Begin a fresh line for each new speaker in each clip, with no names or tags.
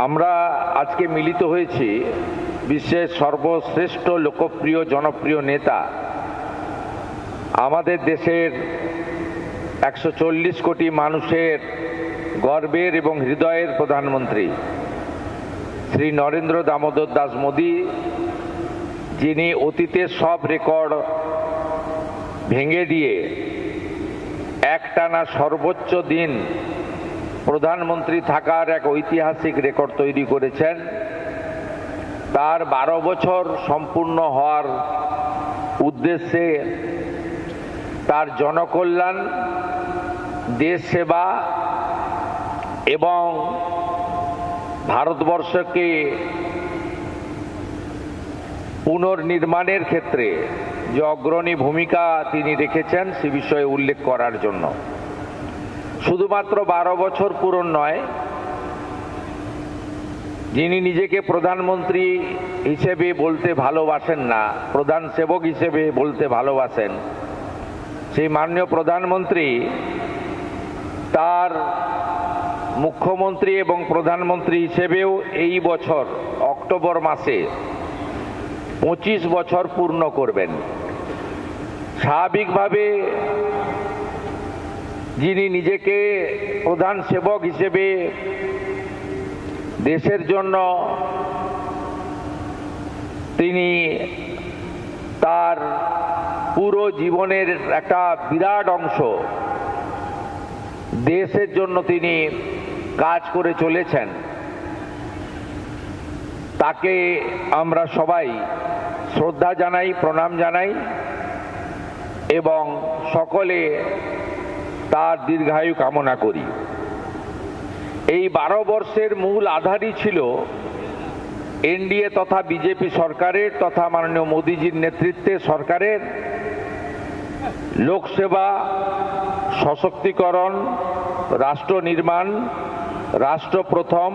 আমরা আজকে মিলিত হয়েছি বিশ্বের সর্বশ্রেষ্ঠ লোকপ্রিয় জনপ্রিয় নেতা, আমাদের দেশের 140 কোটি মানুষের গর্বের এবং হৃদয়ের প্রধানমন্ত্রী শ্রী নরেন্দ্র দামোদর দাস মোদী, যিনি অতীতের সব রেকর্ড ভেঙে দিয়ে একটানা সর্বোচ্চ দিন প্রধানমন্ত্রী থাকার এক ঐতিহাসিক রেকর্ড তৈরি করেছেন। তার 12 বছর সম্পূর্ণ হওয়ার উদ্দেশ্যে তার জনকল্যাণ, দেশ সেবা এবং ভারতবর্ষকে পুনর্নির্মাণের ক্ষেত্রে যে অগ্রণী ভূমিকা তিনি রেখেছেন সে বিষয়ে উল্লেখ করার জন্য। শুধুমাত্র 12 বছর পূরণ নয়, যিনি নিজেকে প্রধানমন্ত্রী হিসেবে বলতে ভালোবাসেন না, প্রধান সেবক হিসেবে বলতে ভালোবাসেন, সেই মাননীয় প্রধানমন্ত্রী তার মুখ্যমন্ত্রী এবং প্রধানমন্ত্রী হিসেবেও এই বছর অক্টোবর মাসে 25 বছর পূর্ণ করবেন। স্বাভাবিকভাবে যিনি নিজেকে প্রধান সেবক হিসেবে দেশের জন্য তিনি তার পুরো জীবনের একটা বিরাট অংশ দেশের জন্য তিনি কাজ করে চলেছেন, তাকে আমরা সবাই শ্রদ্ধা জানাই, প্রণাম জানাই এবং সকলে তার দীর্ঘায়ু কামনা করি। এই 12 বর্ষের মূল আধারই ছিল এনডিএ তথা বিজেপি সরকারের তথা মাননীয় মোদীজির নেতৃত্বে সরকারের লোকসেবা, সশক্তিকরণ, রাষ্ট্র নির্মাণ, রাষ্ট্র প্রথম,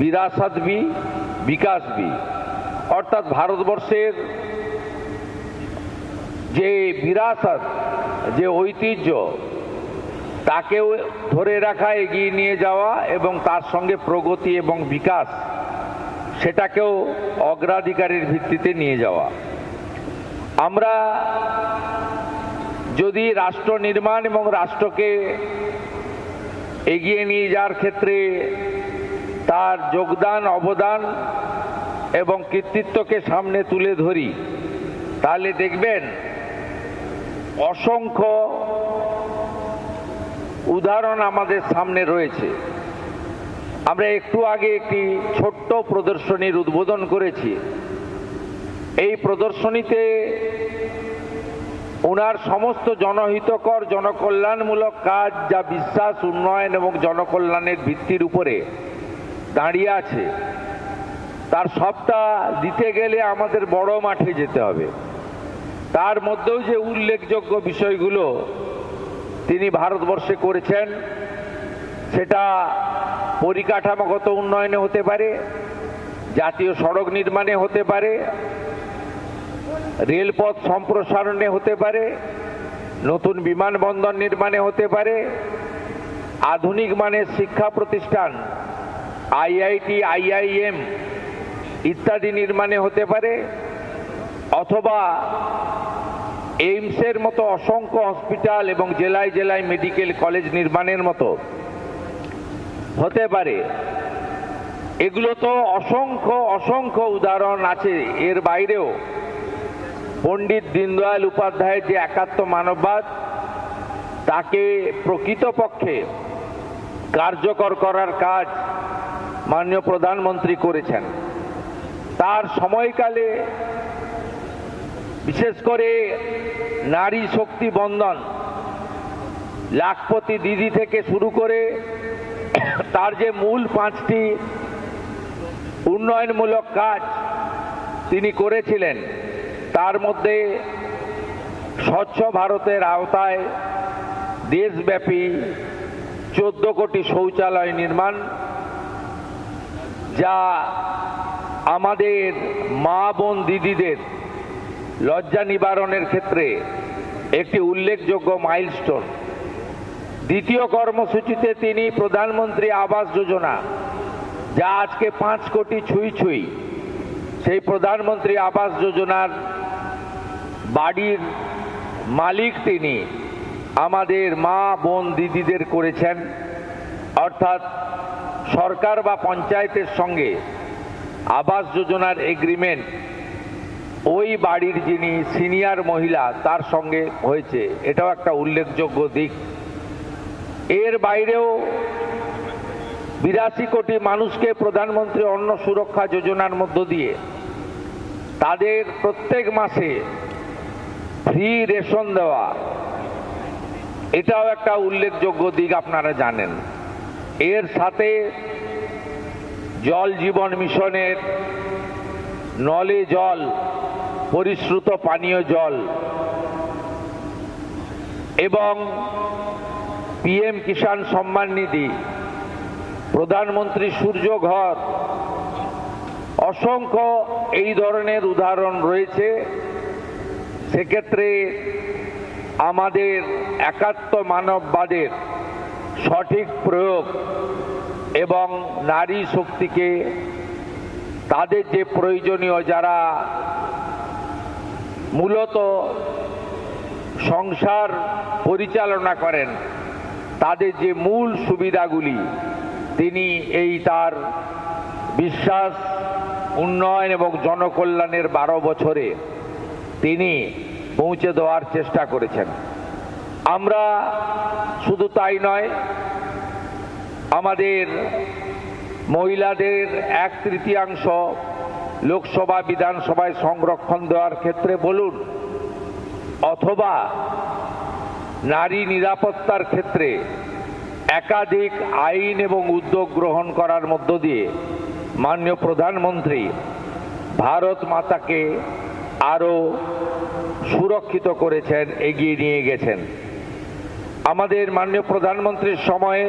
বিরাসত ভি বিকাশ ভি, অর্থাৎ ভারতবর্ষের যে বিরাসত, যে ঐতিহ্য তাকেও ধরে রাখা, এগিয়ে নিয়ে যাওয়া এবং তার সঙ্গে প্রগতি এবং বিকাশ সেটাকেও অগ্রাধিকারের ভিত্তিতে নিয়ে যাওয়া। আমরা যদি রাষ্ট্র নির্মাণ এবং রাষ্ট্রকে এগিয়ে নিয়ে যাওয়ার ক্ষেত্রে তার যোগদান, অবদান এবং কৃতিত্বকে সামনে তুলে ধরি, তাহলে দেখবেন অসংখ্য উদাহরণ আমাদের সামনে রয়েছে। আমরা একটু আগে একটি ছোট্ট প্রদর্শনীর উদ্বোধন করেছি। এই প্রদর্শনীতে ওনার সমস্ত জনহিতকর, জনকল্যাণমূলক কাজ, যা বিশ্বাস, উন্নয়ন এবং জনকল্যাণের ভিত্তির উপরে দাঁড়িয়ে আছে, তার সবটা দিতে গেলে আমাদের বড় মাঠে যেতে হবে। তার মধ্যেও যে উল্লেখযোগ্য বিষয়গুলো তিনি ভারতবর্ষে করেছেন, সেটা পরিকাঠামোগত উন্নয়নে হতে পারে, জাতীয় সড়ক নির্মাণে হতে পারে, রেলপথ সম্প্রসারণে হতে পারে, নতুন বিমানবন্দর নির্মাণে হতে পারে, আধুনিক মানের শিক্ষা প্রতিষ্ঠান আইআইটি, আইআইএম ইত্যাদি নির্মাণে হতে পারে, অথবা এইমসের মতো অসংখ্য হসপিটাল এবং জেলায় জেলায় মেডিকেল কলেজ নির্মাণের মতো হতে পারে। এগুলো তো অসংখ্য অসংখ্য উদাহরণ আছে। এর বাইরেও পণ্ডিত দীনদয়াল উপাধ্যায়ের যে একাত্ম মানববাদ, তাকে প্রকৃতপক্ষে কার্যকর করার কাজ মাননীয় প্রধানমন্ত্রী করেছেন। তার সময়কালে বিশেষ করে নারী শক্তি বন্দন, লাখপতি দিদি থেকে শুরু করে তার যে মূল 5টি উন্নয়নমূলক কাজ তিনি করেছিলেন, তার মধ্যে স্বচ্ছ ভারতের আওতায় দেশব্যাপী 14 কোটি শৌচালয় নির্মাণ, যা আমাদের মা বোন দিদিদের লজ্জা নিবারণের ক্ষেত্রে একটি উল্লেখযোগ্য মাইলস্টোন। দ্বিতীয় কর্মসূচিতে তিনি প্রধানমন্ত্রী আবাস যোজনা যা আজকে 5 কোটি ছুঁই সেই প্রধানমন্ত্রী আবাস যোজনার বাড়ির মালিক তিনি আমাদের মা বোন দিদিদের করেছেন। অর্থাৎ সরকার বা পঞ্চায়েতের সঙ্গে আবাস যোজনার এগ্রিমেন্ট ওই বাড়ির যিনি সিনিয়র মহিলা তার সঙ্গে হয়েছে, এটাও একটা উল্লেখযোগ্য দিক। এর বাইরেও 82 কোটি মানুষকে প্রধানমন্ত্রী অন্ন সুরক্ষা যোজনার মধ্য দিয়ে তাদের প্রত্যেক মাসে ফ্রি রেশন দেওয়া, এটাও একটা উল্লেখযোগ্য দিক, আপনারা জানেন। এর সাথে জল জীবন মিশনের নলে জল, পরিশ্রুত পানীয় জল এবং পিএম কিষাণ সম্মান নিধি, প্রধানমন্ত্রী সূর্য ঘর, অসংখ্য এই ধরনের উদাহরণ রয়েছে। সেক্ষেত্রে আমাদের একাত্ম মানববাদের সঠিক প্রয়োগ এবং নারী শক্তিকে তাদের যে প্রয়োজনীয়, যারা মূলত সংসার পরিচালনা করেন, তাদের যে মূল সুবিধাগুলি তিনি এই তার বিশ্বাস, উন্নয়ন এবং জনকল্যাণের 12 বছরে তিনি পৌঁছে দেওয়ার চেষ্টা করেছেন। আমরা শুধু তাই নয়, আমাদের মহিলাদের 1/3 লোকসভা বিধানসভায় সংরক্ষণ দেওয়ার ক্ষেত্রে বলুন, অথবা নারী নিরাপত্তার ক্ষেত্রে একাধিক আইন এবং উদ্যোগ গ্রহণ করার মধ্য দিয়ে মাননীয় প্রধানমন্ত্রী ভারত মাতাকে আরো সুরক্ষিত করেছেন, এগিয়ে নিয়ে গেছেন। আমাদের মাননীয় প্রধানমন্ত্রীর সময়ে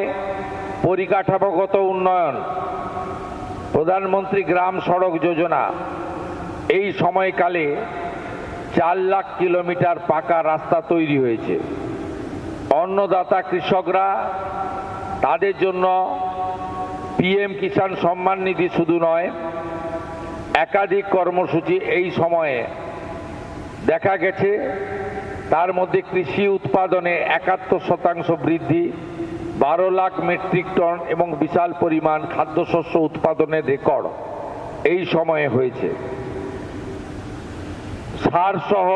পরিকাঠামোগত উন্নয়ন, প্রধানমন্ত্রী গ্রাম সড়ক যোজনা, এই সময়কালে 4 লাখ কিলোমিটার পাকা রাস্তা তৈরি হয়েছে। অন্নদাতা কৃষকরা, তাদের জন্য পিএম কিষাণ সম্মান নিধি শুধু নয়, একাধিক কর্মসূচি এই সময়ে দেখা গেছে। তার মধ্যে কৃষি উৎপাদনে 71% বৃদ্ধি, 12 লাখ মেট্রিক টন এবং বিশাল পরিমাণ খাদ্যশস্য উৎপাদনের রেকর্ড এই সময়ে হয়েছে। সার সহ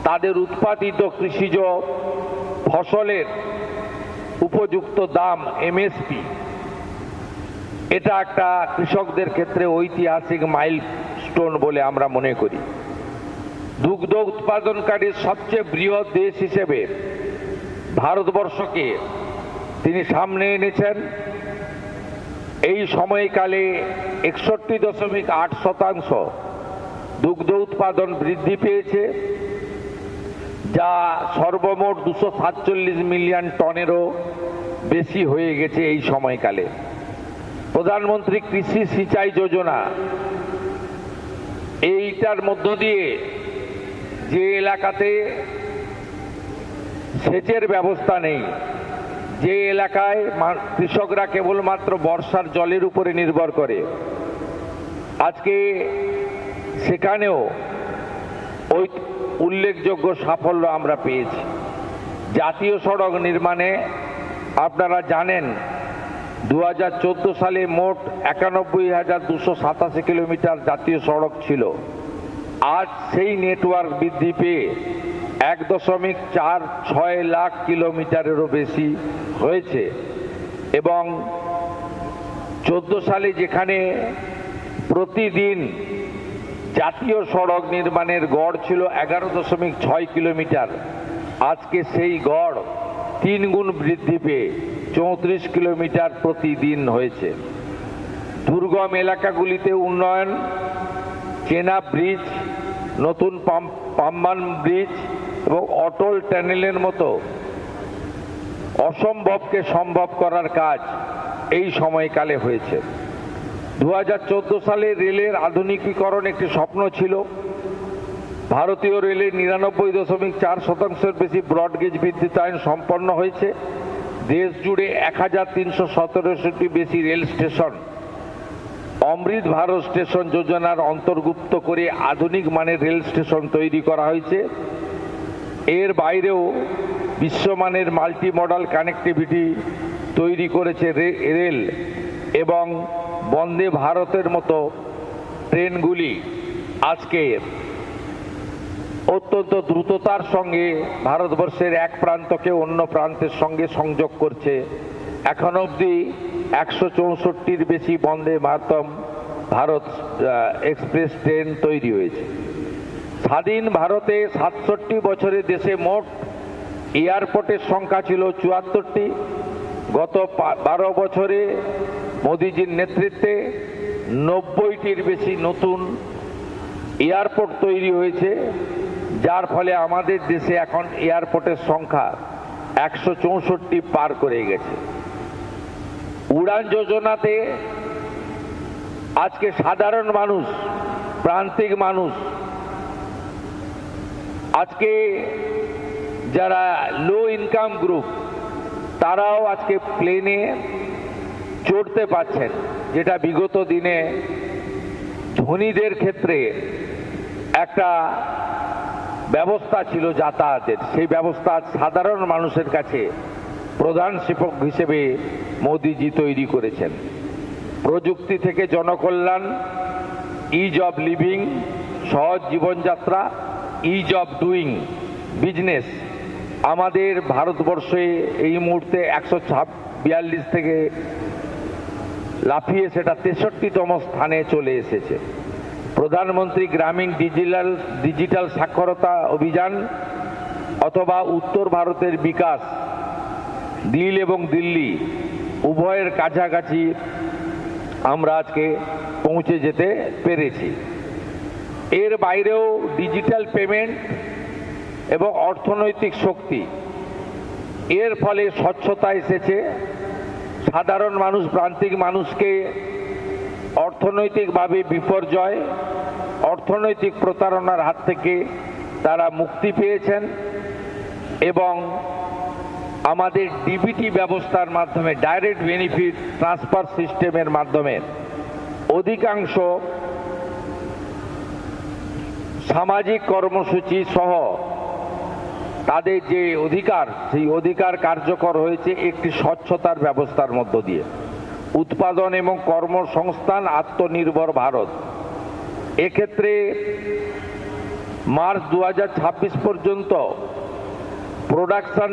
তাদের উৎপাদিত কৃষিজ ফসলের উপযুক্ত দাম, এমএসপি, এটা একটা কৃষকদের ক্ষেত্রে ঐতিহাসিক মাইলস্টোন বলে আমরা মনে করি। দুগ্ধ উৎপাদনকারীর সবচেয়ে বৃহৎ দেশ হিসেবে ভারতবর্ষকে তিনি সামনে এনেছেন। এই সময়কালে 61.8% দুগ্ধ উৎপাদন বৃদ্ধি পেয়েছে, যা সর্বমোট 247 মিলিয়ন টনেরও বেশি হয়ে গেছে এই সময়কালে। প্রধানমন্ত্রী কৃষি সিঁচাই যোজনা, এইটার মধ্য দিয়ে যে এলাকাতে সেচের ব্যবস্থা নেই, যে এলাকায় কৃষকরা কেবলমাত্র বর্ষার জলের উপরে নির্ভর করে, আজকে সেখানেও ওই উল্লেখযোগ্য সাফল্য আমরা পেয়েছি। জাতীয় সড়ক নির্মাণে আপনারা জানেন 2014 সালে মোট 91,287 কিলোমিটার জাতীয় সড়ক ছিল। আজ সেই নেটওয়ার্ক বৃদ্ধি পেয়ে 1.46 লাখ কিলোমিটারেরও বেশি হয়েছে এবং 14 সালে যেখানে প্রতিদিন জাতীয় সড়ক নির্মাণের গড় ছিল 11.6 কিলোমিটার, আজকে সেই গড় 3 গুণ বৃদ্ধি পেয়ে 34 কিলোমিটার প্রতিদিন হয়েছে। দুর্গম এলাকাগুলিতে উন্নয়ন, চেনা ব্রিজ, নতুন পাম্বান ব্রিজ এবং অটল টানেলের মতো অসম্ভবকে সম্ভব করার কাজ এই সময়কালে হয়েছে। 2014 সালে রেলের আধুনিকীকরণ একটি স্বপ্ন ছিল। ভারতীয় রেলের 99.4% বেশি ব্রডগেজ বিদ্যুতায়ন সম্পন্ন হয়েছে, দেশ জুড়ে 1317টি বেশি রেল স্টেশন অমৃত ভারত স্টেশন যোজনার অন্তর্ভুক্ত করে আধুনিক মানের রেল স্টেশন তৈরি করা হয়েছে। এর বাইরেও বিশ্বমানের মাল্টি মডাল কানেক্টিভিটি তৈরি করেছে রেল এবং বন্দে ভারতের মতো ট্রেনগুলি আজকে অত্যন্ত দ্রুততার সঙ্গে ভারতবর্ষের এক প্রান্তকে অন্য প্রান্তের সঙ্গে সংযোগ করছে। এখন অবধি 164টির বেশি বন্দে ভারত এক্সপ্রেস ট্রেন তৈরি হয়েছে। স্বাধীন ভারতে 67 বছরে দেশে মোট এয়ারপোর্টের সংখ্যা ছিল 74টি। গত 12 বছরে মোদিজির নেতৃত্বে 90টির বেশি নতুন এয়ারপোর্ট তৈরি হয়েছে, যার ফলে আমাদের দেশে এখন এয়ারপোর্টের সংখ্যা 164 পার করে গেছে। উড়ান যোজনাতে আজকে সাধারণ মানুষ, প্রান্তিক মানুষ, আজকে যারা লো ইনকাম গ্রুপ তারাও আজকে প্লেনে চড়তে পারছেন, যেটা বিগত দিনে ধনীদের ক্ষেত্রে একটা ব্যবস্থা ছিল যাতায়াতের, সেই ব্যবস্থা সাধারণ মানুষের কাছে প্রধান শিক্ষক হিসেবে মোদিজি তৈরি করেছেন। প্রযুক্তি থেকে জনকল্যাণ, ইজ অব লিভিং, সহজ জীবনযাত্রা, ইজ অব ডুইং বিজনেস। আমাদের ভারতবর্ষে এই মুহূর্তে 142 থেকে লাফিয়ে সেটা 63তম স্থানে চলে এসেছে। প্রধানমন্ত্রী গ্রামীণ ডিজিটাল সাক্ষরতা অভিযান অথবা উত্তর ভারতের বিকাশ, দিল এবং দিল্লি উভয়ের কাছাকাছি আমরা আজকে পৌঁছে যেতে পেরেছি। এর বাইরেও ডিজিটাল পেমেন্ট এবং অর্থনৈতিক শক্তি, এর ফলে স্বচ্ছতা এসেছে। সাধারণ মানুষ, প্রান্তিক মানুষকে অর্থনৈতিকভাবে বিপর্যয়, অর্থনৈতিক প্রতারণার হাত থেকে তারা মুক্তি পেয়েছেন এবং আমাদের ডিবিটি ব্যবস্থার মাধ্যমে, ডাইরেক্ট বেনিফিট ট্রান্সফার সিস্টেমের মাধ্যমে অধিকাংশ সামাজিক কর্মসূচি সহ তাদের যে অধিকার, সেই অধিকার কার্যকর হয়েছে একটি স্বচ্ছতার ব্যবস্থার মধ্য দিয়ে। উৎপাদন এবং কর্মসংস্থান, আত্মনির্ভর ভারত, এক্ষেত্রে মার্চ 2026 পর্যন্ত প্রোডাকশন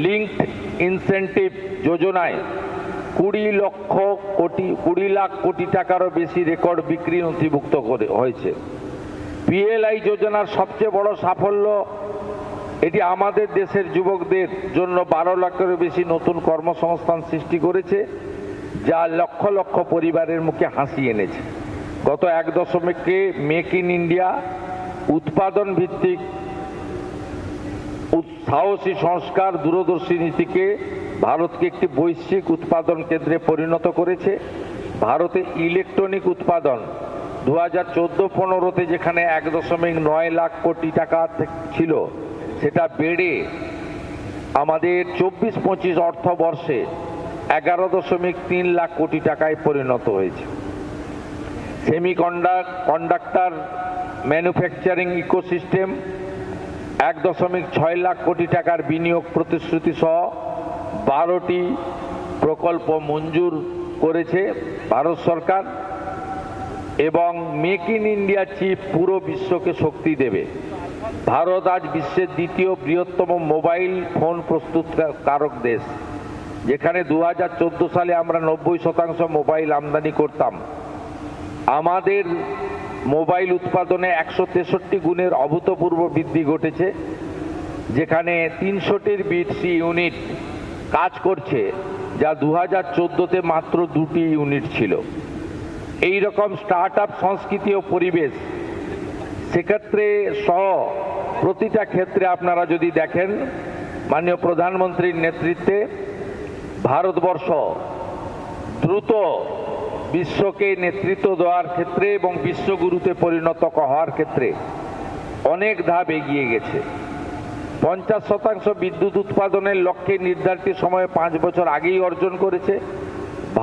লিঙ্কড ইনসেন্টিভ যোজনায় 20 লাখ কোটি টাকারও বেশি রেকর্ড বিক্রি নথিভুক্ত হয়েছে। পিএলআই যোজনার সবচেয়ে বড় সাফল্য, এটি আমাদের দেশের যুবকদের জন্য 12 লাখেরও বেশি নতুন কর্মসংস্থান সৃষ্টি করেছে, যা লক্ষ লক্ষ পরিবারের মুখে হাসি এনেছে। গত 1 দশকে মেক ইন ইন্ডিয়া উৎপাদন ভিত্তিক সাহসী সংস্কার, দূরদর্শী নীতিকে ভারতকে একটি বৈশ্বিক উৎপাদন কেন্দ্রে পরিণত করেছে। ভারতে ইলেকট্রনিক উৎপাদন 2014-15-তে যেখানে 1.9 লাখ কোটি টাকা ছিল, সেটা বেড়ে আমাদের 24-25 অর্থবর্ষে 11.3 লাখ কোটি টাকায় পরিণত হয়েছে। সেমিকন্ডাক্টর ম্যানুফ্যাকচারিং ইকোসিস্টেম 1.6 লাখ কোটি টাকার বিনিয়োগ প্রতিশ্রুতি সহ 12টি প্রকল্প মঞ্জুর করেছে ভারত সরকার এবং মেক ইন ইন্ডিয়া চিপ পুরো বিশ্বকে শক্তি দেবে। ভারত আজ বিশ্বের দ্বিতীয় বৃহত্তম মোবাইল ফোন প্রস্তুতকারক দেশ, যেখানে 2014 সালে আমরা 90% মোবাইল আমদানি করতাম। আমাদের মোবাইল উৎপাদনে 163 গুণের অভূতপূর্ব বৃদ্ধি ঘটেছে, যেখানে 300টির বেশি ইউনিট কাজ করছে, যা 2014-তে মাত্র 2টি ইউনিট ছিল। এই রকম স্টার্ট আপ সংস্কৃতি ও পরিবেশ, সেক্ষেত্রে সহ প্রতিটা ক্ষেত্রে আপনারা যদি দেখেন, মাননীয় প্রধানমন্ত্রীর নেতৃত্বে ভারতবর্ষ দ্রুত বিশ্বকে নেতৃত্ব দেওয়ার ক্ষেত্রে এবং বিশ্বগুরুতে পরিণত হওয়ার ক্ষেত্রে অনেক ধাপ এগিয়ে গেছে। 50% বিদ্যুৎ উৎপাদনের লক্ষ্যে নির্ধারিত সময়ে 5 বছর আগেই অর্জন করেছে।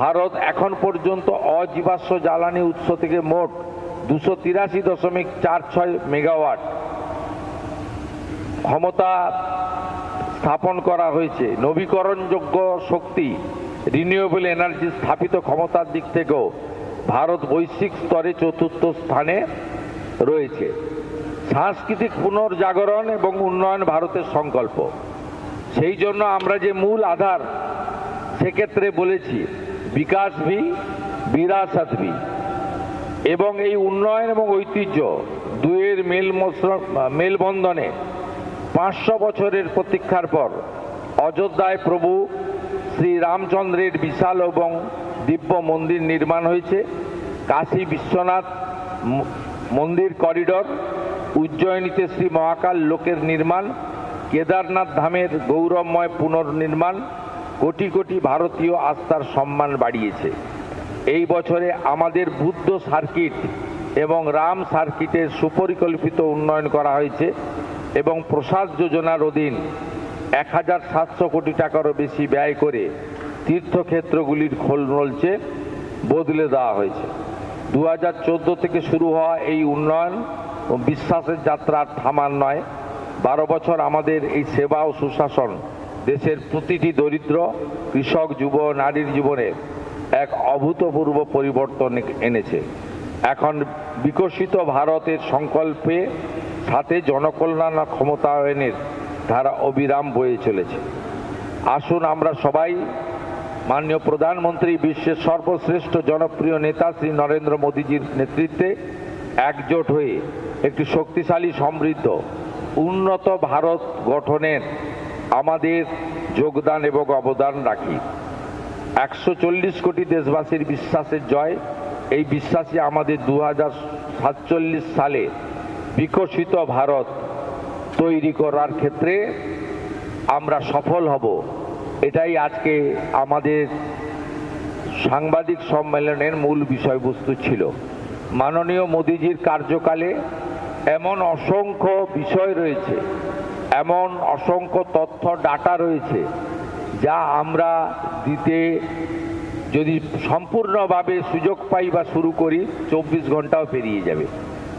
ভারত এখন পর্যন্ত অজীবাশ্ম জ্বালানি উৎস থেকে মোট 283.46 মেগাওয়াট ক্ষমতা স্থাপন করা হয়েছে। নবীকরণযোগ্য শক্তি রিনিউয়েবল এনার্জি স্থাপিত ক্ষমতার দিক থেকেও ভারত বৈশ্বিক স্তরে 4র্থ স্থানে রয়েছে। সাংস্কৃতিক পুনর্জাগরণ এবং উন্নয়ন ভারতের সংকল্প। সেই জন্য আমরা যে মূল আধার সেক্ষেত্রে বলেছি বিকাশ ভি বিরাসত ভি, এবং এই উন্নয়ন এবং ঐতিহ্য দুয়ের মেলবন্ধনে 500 বছরের প্রতীক্ষার পর অযোধ্যায় প্রভু শ্রী রামচন্দ্রের বিশাল এবং দিব্য মন্দির নির্মাণ হয়েছে। কাশী বিশ্বনাথ মন্দির করিডর, উজ্জয়িনীতে শ্রী মহাকাল লোকের নির্মাণ, কেদারনাথ ধামের গৌরবময় পুনর্নির্মাণ কোটি কোটি ভারতীয় আস্থার সম্মান বাড়িয়েছে। এই বছরে আমাদের বুদ্ধ সার্কিট এবং রাম সার্কিটের সুপরিকল্পিত উন্নয়ন করা হয়েছে এবং প্রসাদ যোজনার অধীন 1700 কোটি টাকারও বেশি ব্যয় করে তীর্থক্ষেত্রগুলির খোলনলচে বদলে দেওয়া হয়েছে। 2014 থেকে শুরু হওয়া এই উন্নয়ন ও বিশ্বাসের যাত্রা থামার নয়। 12 বছর আমাদের এই সেবা ও সুশাসন দেশের প্রতিটি দরিদ্র কৃষক, যুব, নারীর জীবনে এক অভূতপূর্ব পরিবর্তন এনেছে। এখন বিকশিত ভারতের সংকল্পে সাথে জনকল্যাণ ক্ষমতায়নের ধারা অবিরাম বয়ে চলেছে। আসুন আমরা সবাই মাননীয় প্রধানমন্ত্রী, বিশ্বের সর্বশ্রেষ্ঠ জনপ্রিয় নেতা শ্রী নরেন্দ্র মোদীজির নেতৃত্বে একজোট হয়ে একটি শক্তিশালী, সমৃদ্ধ, উন্নত ভারত গঠনের আমাদের যোগদান এবং অবদান রাখি। 140 কোটি দেশবাসীর বিশ্বাসের জয়। এই বিশ্বাসই আমাদের 2047 সালে বিকশিত ভারত তৈরি করার ক্ষেত্রে আমরা সফল হব। এটাই আজকে আমাদের সাংবাদিক সম্মেলনের মূল বিষয়বস্তু ছিল। মাননীয় মোদীজির কার্যকালে এমন অসংখ্য বিষয় রয়েছে, এমন অসংখ্য তথ্য ডাটা রয়েছে যা আমরা দিতে যদি সম্পূর্ণভাবে সুযোগ পাই বা শুরু করি 24 ঘন্টাও পেরিয়ে যাবে।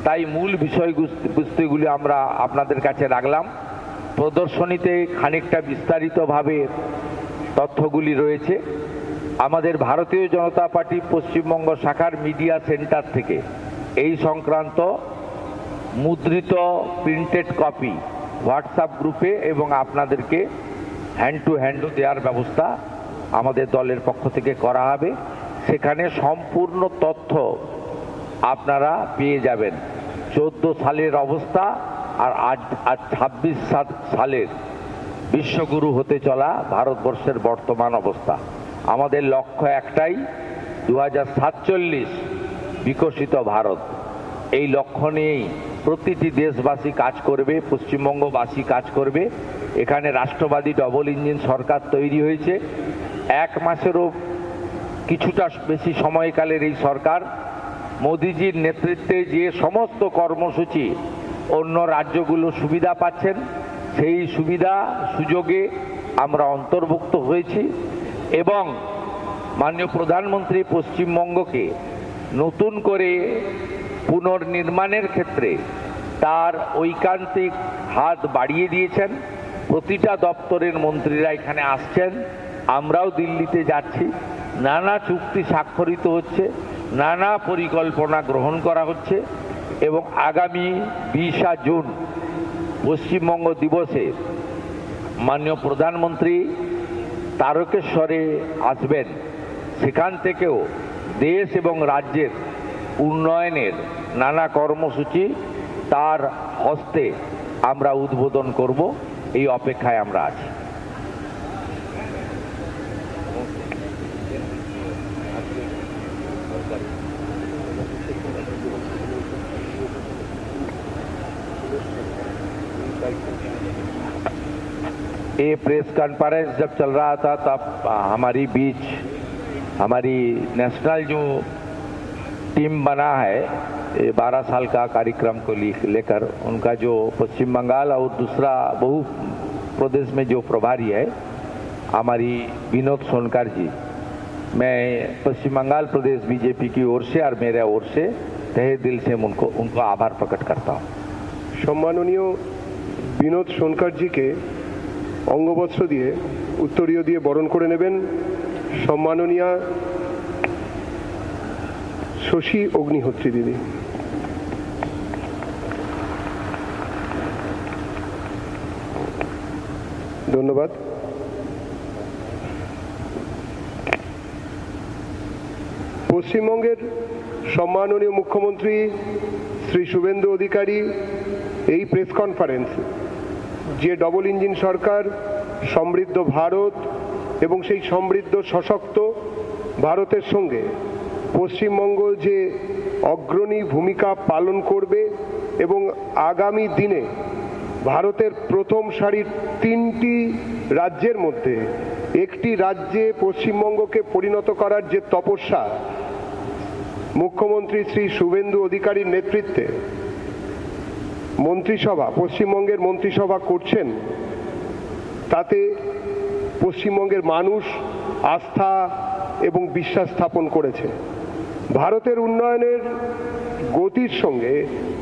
তাই মূল বিষয়বস্তুগুলি আমরা আপনাদের কাছে রাখলাম। প্রদর্শনীতে খানিকটা বিস্তারিতভাবে তথ্যগুলি রয়েছে। আমাদের ভারতীয় জনতা পার্টি পশ্চিমবঙ্গ শাখার মিডিয়া সেন্টার থেকে এই সংক্রান্ত মুদ্রিত প্রিন্টেড কপি হোয়াটসঅ্যাপ গ্রুপে এবং আপনাদেরকে হ্যান্ড টু হ্যান্ডও দেওয়ার ব্যবস্থা আমাদের দলের পক্ষ থেকে করা হবে। সেখানে সম্পূর্ণ তথ্য আপনারা পেয়ে যাবেন। 14 সালের অবস্থা আর আজ 26 সালের বিশ্বগুরু হতে চলা ভারতবর্ষের বর্তমান অবস্থা। আমাদের লক্ষ্য একটাই, 2047 বিকশিত ভারত। এই লক্ষ্য নিয়েই প্রতিটি দেশবাসী কাজ করবে, পশ্চিমবঙ্গবাসী কাজ করবে। এখানে রাষ্ট্রবাদী ডবল ইঞ্জিন সরকার তৈরি হয়েছে। 1 মাসেরও কিছুটা বেশি সময়কালের এই সরকার মোদিজির নেতৃত্বে যে সমস্ত কর্মসূচি অন্য রাজ্যগুলো সুবিধা পাচ্ছেন, সেই সুবিধা সুযোগে আমরা অন্তর্ভুক্ত হয়েছি এবং মাননীয় প্রধানমন্ত্রী পশ্চিমবঙ্গকে নতুন করে পুনর্নির্মাণের ক্ষেত্রে তার ঐকান্তিক হাত বাড়িয়ে দিয়েছেন। প্রতিটা দপ্তরের মন্ত্রীরা এখানে আসছেন, আমরাও দিল্লিতে যাচ্ছি। নানা চুক্তি স্বাক্ষরিত হচ্ছে, নানা পরিকল্পনা গ্রহণ করা হচ্ছে এবং আগামী 20 জুন পশ্চিমবঙ্গ দিবসে মাননীয় প্রধানমন্ত্রী তারকেশ্বরে আসবেন। সেখান থেকেও দেশ এবং রাজ্যের উন্নয়নের নানা কর্মসূচি তার হস্তে আমরা উদ্বোধন করব। এই অপেক্ষায় আমরা আছি। ये प्रेस कॉन्फ्रेंस जब चल रहा था तब हमारी बीच हमारी नेशनल जो टीम बना है 12 साल का कार्यक्रम को लेकर, उनका जो पश्चिम बंगाल और दूसरा बहु प्रदेश में जो प्रभारी है हमारी विनोद सोनकर जी, मैं पश्चिम बंगाल प्रदेश बीजेपी की ओर से और मेरे ओर से तहे दिल से उनको आभार प्रकट करता हूँ।
সম্মাননীয় বিনোদ সোনকারজিকে অঙ্গবস্ত্র দিয়ে উত্তরীয় দিয়ে বরণ করে নেবেন সম্মাননীয়া শশী অগ্নিহোত্রী দিদি। ধন্যবাদ। পশ্চিমবঙ্গের সম্মাননীয় মুখ্যমন্ত্রী শ্রী শুভেন্দু অধিকারী এই প্রেস কনফারেন্স যে ডবল ইঞ্জিন সরকার, সমৃদ্ধ ভারত এবং সেই সমৃদ্ধ সশক্ত ভারতের সঙ্গে পশ্চিমবঙ্গ যে অগ্রণী ভূমিকা পালন করবে এবং আগামী দিনে ভারতের প্রথম সারির 3টি রাজ্যের মধ্যে একটি রাজ্যে পশ্চিমবঙ্গকে পরিণত করার যে তপস্যা মুখ্যমন্ত্রী শ্রী শুভেন্দু অধিকারীর নেতৃত্বে মন্ত্রিসভা, পশ্চিমবঙ্গের মন্ত্রিসভা করছেন, তাতে পশ্চিমবঙ্গের মানুষ আস্থা এবং বিশ্বাস স্থাপন করেছে। ভারতের উন্নয়নের গতির সঙ্গে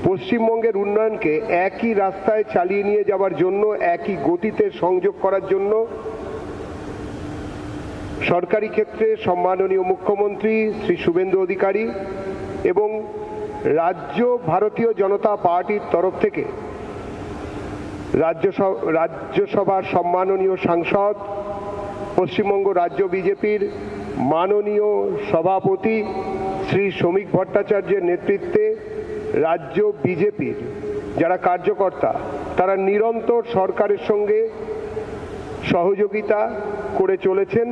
পশ্চিমবঙ্গের উন্নয়নকে একই রাস্তায় চালিয়ে নিয়ে যাওয়ার জন্য, একই গতিতে সংযোগ করার জন্য সরকারি ক্ষেত্রে সম্মাননীয় মুখ্যমন্ত্রী শ্রী শুভেন্দু অধিকারী এবং রাজ্য ভারতীয় জনতা পার্টির তরফ থেকে রাজ্যসভার সম্মাননীয় সাংসদ, পশ্চিমবঙ্গ রাজ্য বিজেপির মাননীয় সভাপতি শ্রী শ্রমিক ভট্টাচার্যের নেতৃত্বে রাজ্য বিজেপির যারা কার্যকর্তা, তারা নিরন্তর সরকারের সঙ্গে সহযোগিতা করে চলেছেন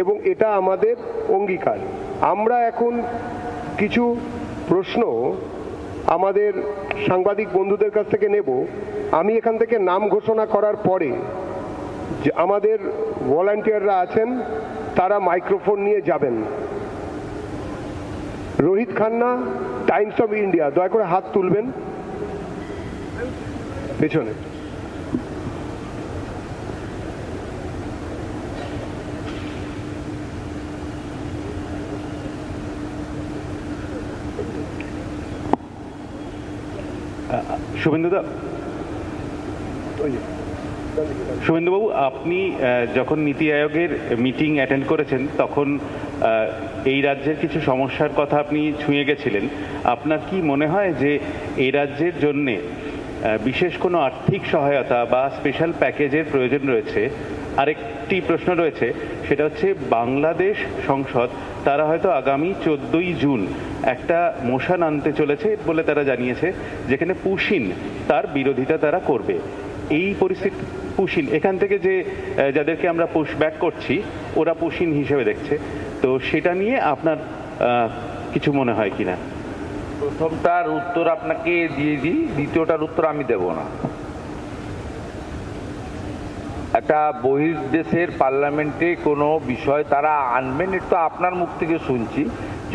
এবং এটা আমাদের অঙ্গীকার। আমরা এখন কিছু প্রশ্ন আমাদের সাংবাদিক বন্ধুদের কাছ থেকে নেব। আমি এখান থেকে নাম ঘোষণা করার পরে যে আমাদের ভলান্টিয়াররা আছেন তারা মাইক্রোফোন নিয়ে যাবেন। Rohit Khanna, Times of India, দয়া করে হাত তুলবেন পেছনে।
শুভেন্দুবাবু, আপনি যখন নীতি আয়োগের মিটিং অ্যাটেন্ড করেছেন তখন এই রাজ্যের কিছু সমস্যার কথা আপনি ছুঁয়ে গেছিলেন। আপনার কি মনে হয় যে এই রাজ্যের জন্যে বিশেষ কোনো আর্থিক সহায়তা বা স্পেশাল প্যাকেজের প্রয়োজন রয়েছে? আরেকটি প্রশ্ন রয়েছে, সেটা হচ্ছে বাংলাদেশ সংসদ তারা হয়তো আগামী 14ই জুন একটা মোশন আনতে চলেছে বলে তারা জানিয়েছে, যেখানে পুশিন তার বিরোধিতা তারা করবে। এই পরিস্থিতি পুশিন এখান থেকে যে যাদেরকে আমরা পুশব্যাক করছি ওরা পুশিন হিসেবে দেখছে, তো সেটা নিয়ে আপনার কিছু মনে হয় কিনা?
প্রথমটার উত্তর আপনাকে দিয়ে দিই, দ্বিতীয়টার উত্তর আমি দেব না। একটা বহির্দেশের পার্লামেন্টে কোনো বিষয় তারা আনবেন, এটা তো আপনার মুখ থেকে শুনছি।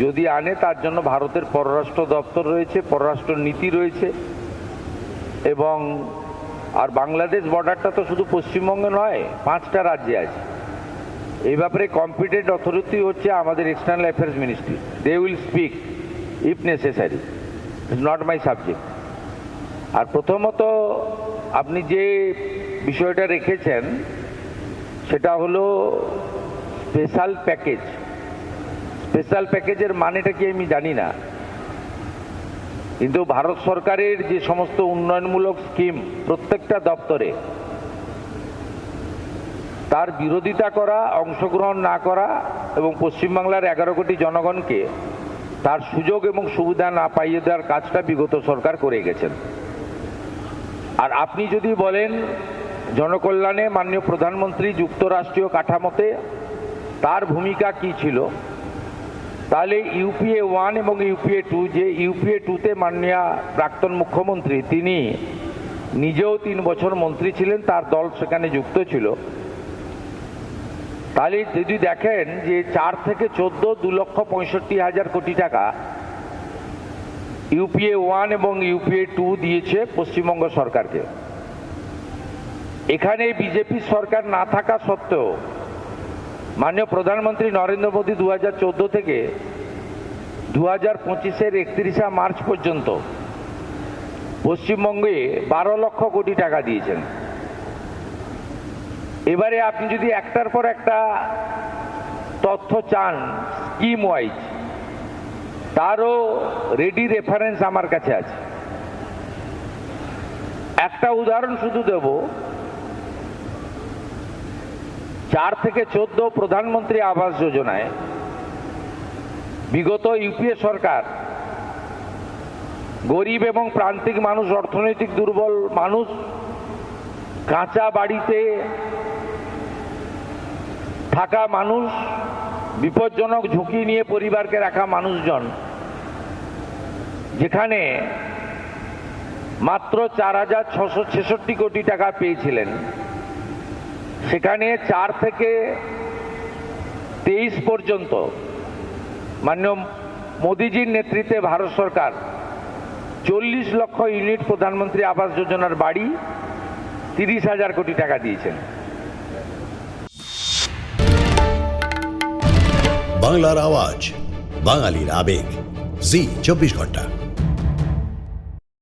যদি আনে তার জন্য ভারতের পররাষ্ট্র দপ্তর রয়েছে, পররাষ্ট্র নীতি রয়েছে, এবং আর বাংলাদেশ বর্ডারটা তো শুধু পশ্চিমবঙ্গে নয়, 5টা রাজ্যে আছে। এই ব্যাপারে কম্পিটেন্ট অথরিটি হচ্ছে আমাদের external affairs ministry. They will speak if necessary, it's not my subject. আর প্রথমত আপনি যে বিষয়টা রেখেছেন সেটা হলো স্পেশাল প্যাকেজ। স্পেশাল প্যাকেজের মানেটা কি আমি জানি না, কিন্তু ভারত সরকারের যে সমস্ত উন্নয়নমূলক স্কিম প্রত্যেকটা দপ্তরে, তার বিরোধিতা করা, অংশগ্রহণ না করা এবং পশ্চিমবাংলার 11 কোটি জনগণকে তার সুযোগ এবং সুবিধা না পাইয়ে দেওয়ার কাজটা বিগত সরকার করে গেছেন। আর আপনি যদি বলেন জনকল্যাণে মাননীয় প্রধানমন্ত্রী যুক্তরাষ্ট্রীয় কাঠামোতে তার ভূমিকা কি ছিল, তাহলে ইউপিএ 1 এবং ইউপিএ 2, যে ইউপিএ 2তে মাননীয় প্রাক্তন মুখ্যমন্ত্রী তিনি নিজেও 3 বছর মন্ত্রী ছিলেন, তার দল সেখানে যুক্ত ছিল। তাহলে যদি দেখেন যে 4 থেকে 14, 2,65,000 কোটি টাকা ইউপিএ 1 এবং ইউপিএ 2 দিয়েছে পশ্চিমবঙ্গ সরকারকে। এখানে বিজেপি সরকার না থাকা সত্ত্বেও মাননীয় প্রধানমন্ত্রী নরেন্দ্র মোদী 2014 থেকে 2025-এর 31শে মার্চ পর্যন্ত পশ্চিমবঙ্গে 12 লক্ষ কোটি টাকা দিয়েছেন। এবারে আপনি যদি একটার পর একটা তথ্য চান স্কিম ওয়াইজ, তারও রেডি রেফারেন্স আমার কাছে আছে। একটা উদাহরণ শুধু দেব, 4 থেকে 14 প্রধানমন্ত্রী আবাস যোজনায় বিগত ইউপিএ সরকার গরিব এবং প্রান্তিক মানুষ, অর্থনৈতিক দুর্বল মানুষ, কাঁচা বাড়িতে থাকা মানুষ, বিপজ্জনক ঝুঁকি নিয়ে পরিবারকে রাখা মানুষজন, যেখানে মাত্র 4,666 কোটি টাকা পেয়েছিলেন, সেখানে 4 থেকে 23 পর্যন্ত মাননীয় মোদীজির নেতৃত্বে ভারত সরকার 40 লক্ষ ইউনিট প্রধানমন্ত্রী আবাস যোজনার বাড়ি 30,000 কোটি টাকা দিয়েছেন।
বাংলার আওয়াজ, বাঙালির আবেগ, জি 24 ঘন্টা।